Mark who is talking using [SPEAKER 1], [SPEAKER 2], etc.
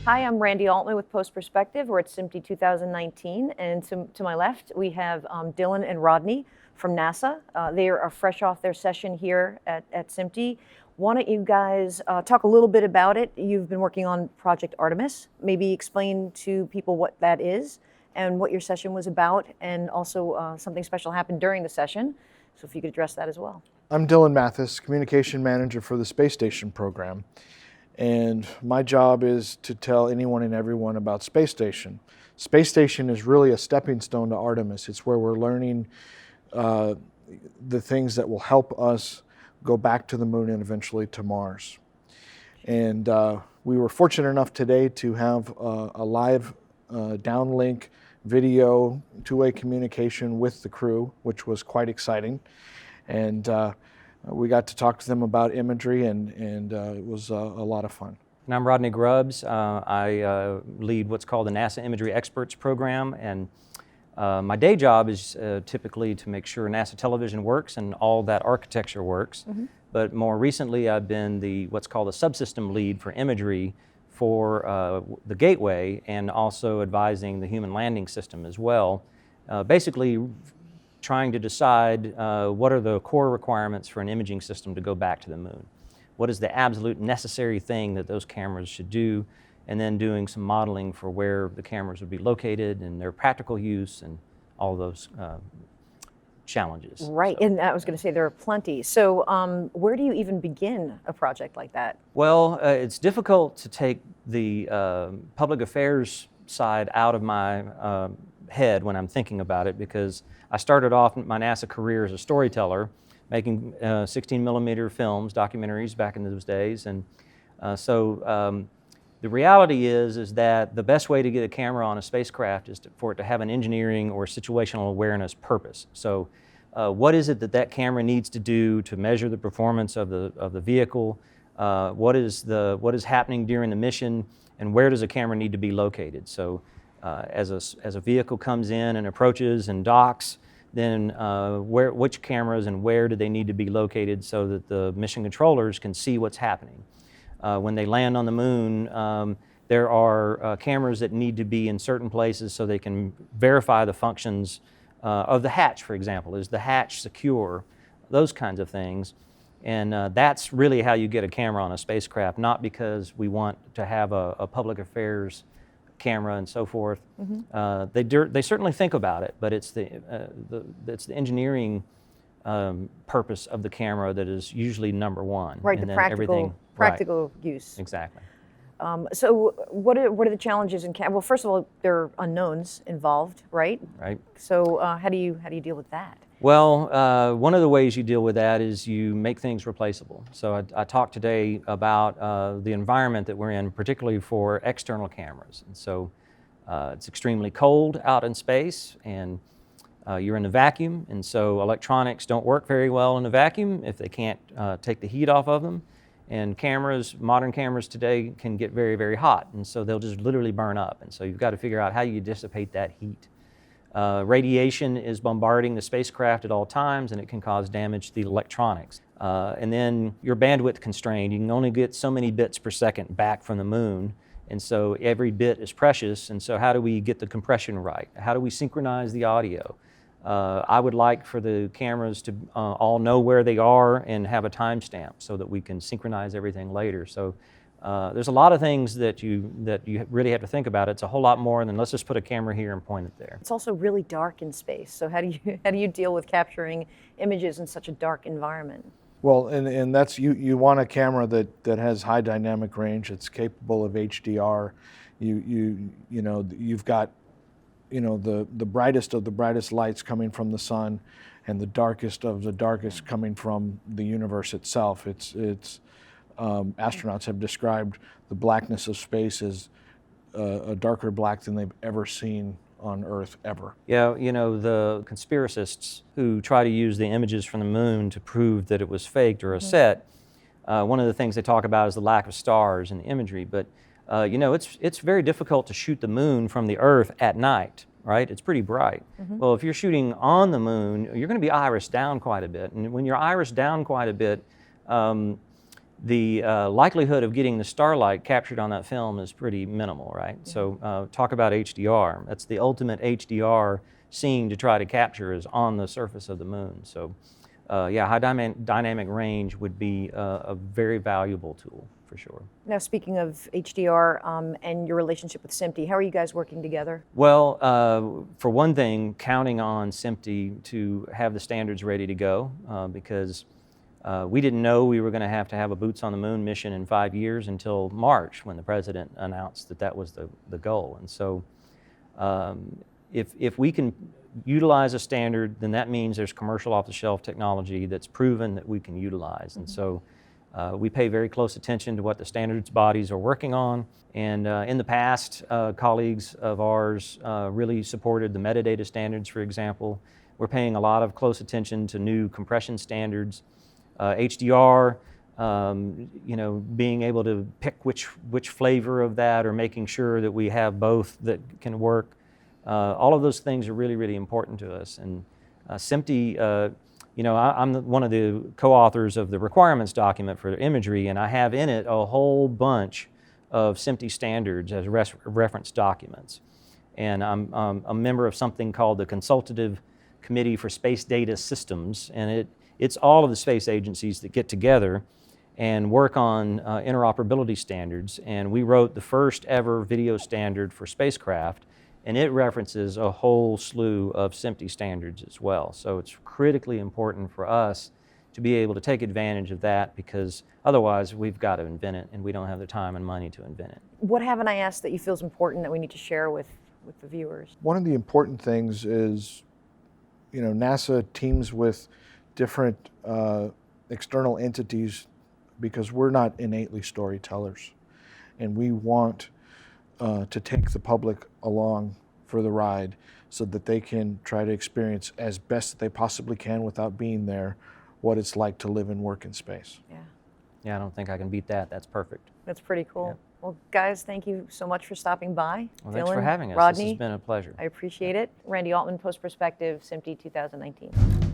[SPEAKER 1] Hi, I'm Randy Altman with Post Perspective. We're at SMPTE 2019, and to my left we have Dylan and Rodney from NASA. They are fresh off their session here at SMPTE. Why don't you guys talk a little bit about it? You've been working on Project Artemis. Maybe explain to people what that is and what your session was about, and also something special happened during the session. So if you could address that as well.
[SPEAKER 2] I'm Dylan Mathis, Communication Manager for the Space Station program. And my job is to tell anyone and everyone about Space Station. Space Station is really a stepping stone to Artemis. It's where we're learning the things that will help us go back to the moon and eventually to Mars. And we were fortunate enough today to have a live downlink video, two-way communication with the crew, which was quite exciting. And we got to talk to them about imagery, and it was a lot of fun.
[SPEAKER 3] And I'm Rodney Grubbs. I lead what's called the NASA Imagery Experts Program, and my day job is typically to make sure NASA television works and all that architecture works. Mm-hmm. But more recently, I've been what's called a subsystem lead for imagery for the Gateway, and also advising the human landing system as well. Basically, trying to decide what are the core requirements for an imaging system to go back to the moon. What is the absolute necessary thing that those cameras should do, and then doing some modeling for where the cameras would be located and their practical use and all those challenges.
[SPEAKER 1] Right, and I was going to say there are plenty. So where do you even begin a project like that?
[SPEAKER 3] Well, it's difficult to take the public affairs side out of my head when I'm thinking about it, because I started off my NASA career as a storyteller, making 16 millimeter films, documentaries back in those days. And so the reality is that the best way to get a camera on a spacecraft is for it to have an engineering or situational awareness purpose. So what is it that camera needs to do to measure the performance of the vehicle? What is happening during the mission, and where does a camera need to be located? So as a vehicle comes in and approaches and docks, then which cameras and where do they need to be located so that the mission controllers can see what's happening? When they land on the moon, there are cameras that need to be in certain places so they can verify the functions of the hatch, for example. Is the hatch secure? Those kinds of things. And that's really how you get a camera on a spacecraft, not because we want to have a public affairs camera and so forth. Mm-hmm. They certainly think about it, but it's the engineering purpose of the camera that is usually number one.
[SPEAKER 1] Right,
[SPEAKER 3] and
[SPEAKER 1] the
[SPEAKER 3] then
[SPEAKER 1] practical use.
[SPEAKER 3] Exactly.
[SPEAKER 1] So what are the challenges in well, first of all, there are unknowns involved, right?
[SPEAKER 3] Right.
[SPEAKER 1] So how do you deal with that?
[SPEAKER 3] Well, one of the ways you deal with that is you make things replaceable. So I talked today about the environment that we're in, particularly for external cameras. And so it's extremely cold out in space, and you're in a vacuum, and so electronics don't work very well in a vacuum if they can't take the heat off of them. And modern cameras today can get very, very hot, and so they'll just literally burn up. And so you've got to figure out how you dissipate that heat. Radiation is bombarding the spacecraft at all times, and it can cause damage to the electronics. And then you're bandwidth constrained. You can only get so many bits per second back from the moon, and so every bit is precious. And so how do we get the compression right? How do we synchronize the audio? I would like for the cameras to all know where they are and have a timestamp so that we can synchronize everything later. So there's a lot of things that you really have to think about. It's a whole lot more than let's just put a camera here and point it there.
[SPEAKER 1] It's also really dark in space. So how do you deal with capturing images in such a dark environment?
[SPEAKER 2] Well, and that's you want a camera that has high dynamic range. It's capable of HDR. You've got the brightest of the brightest lights coming from the sun, and the darkest of the darkest coming from the universe itself. Astronauts have described the blackness of space as a darker black than they've ever seen on Earth ever.
[SPEAKER 3] Yeah, the conspiracists who try to use the images from the moon to prove that it was faked or a set, one of the things they talk about is the lack of stars in the imagery. But it's very difficult to shoot the moon from the Earth at night, right? It's pretty bright. Mm-hmm. Well, if you're shooting on the moon, you're going to be irised down quite a bit. And when you're irised down quite a bit, the likelihood of getting the starlight captured on that film is pretty minimal, right? So talk about HDR. That's the ultimate HDR scene to try to capture is on the surface of the moon. So yeah, high dynamic range would be a very valuable tool for sure.
[SPEAKER 1] Now, speaking of HDR and your relationship with SMPTE, how are you guys working together?
[SPEAKER 3] Well, for one thing, counting on SMPTE to have the standards ready to go because we didn't know we were going to have a boots on the moon mission in 5 years until March when the president announced that that was the goal. And so if we can utilize a standard, then that means there's commercial off-the-shelf technology that's proven that we can utilize. And so we pay very close attention to what the standards bodies are working on. And in the past, colleagues of ours really supported the metadata standards, for example. We're paying a lot of close attention to new compression standards. HDR, you know, being able to pick which flavor of that or making sure that we have both that can work. All of those things are really, really important to us. And SMPTE, you know, I'm one of the co-authors of the requirements document for the imagery, and I have in it a whole bunch of SMPTE standards as reference documents. And I'm a member of something called the Consultative Committee for Space Data Systems, and it's all of the space agencies that get together and work on interoperability standards. And we wrote the first ever video standard for spacecraft, and it references a whole slew of SMPTE standards as well. So it's critically important for us to be able to take advantage of that because otherwise we've got to invent it and we don't have the time and money to invent it.
[SPEAKER 1] What haven't I asked that you feel is important that we need to share with the viewers?
[SPEAKER 2] One of the important things is, you know, NASA teams with different external entities because we're not innately storytellers, and we want to take the public along for the ride so that they can try to experience as best they possibly can without being there what it's like to live and work in space.
[SPEAKER 1] Yeah.
[SPEAKER 3] Yeah, I don't think I can beat that. That's perfect.
[SPEAKER 1] That's pretty cool.
[SPEAKER 3] Yeah.
[SPEAKER 1] Well, guys, thank you so much for stopping by.
[SPEAKER 3] Well, thanks for
[SPEAKER 1] Dylan,
[SPEAKER 3] having us.
[SPEAKER 1] Rodney,
[SPEAKER 3] This has been a pleasure.
[SPEAKER 1] I appreciate it. Randy Altman, Post Perspective, SMPTE 2019.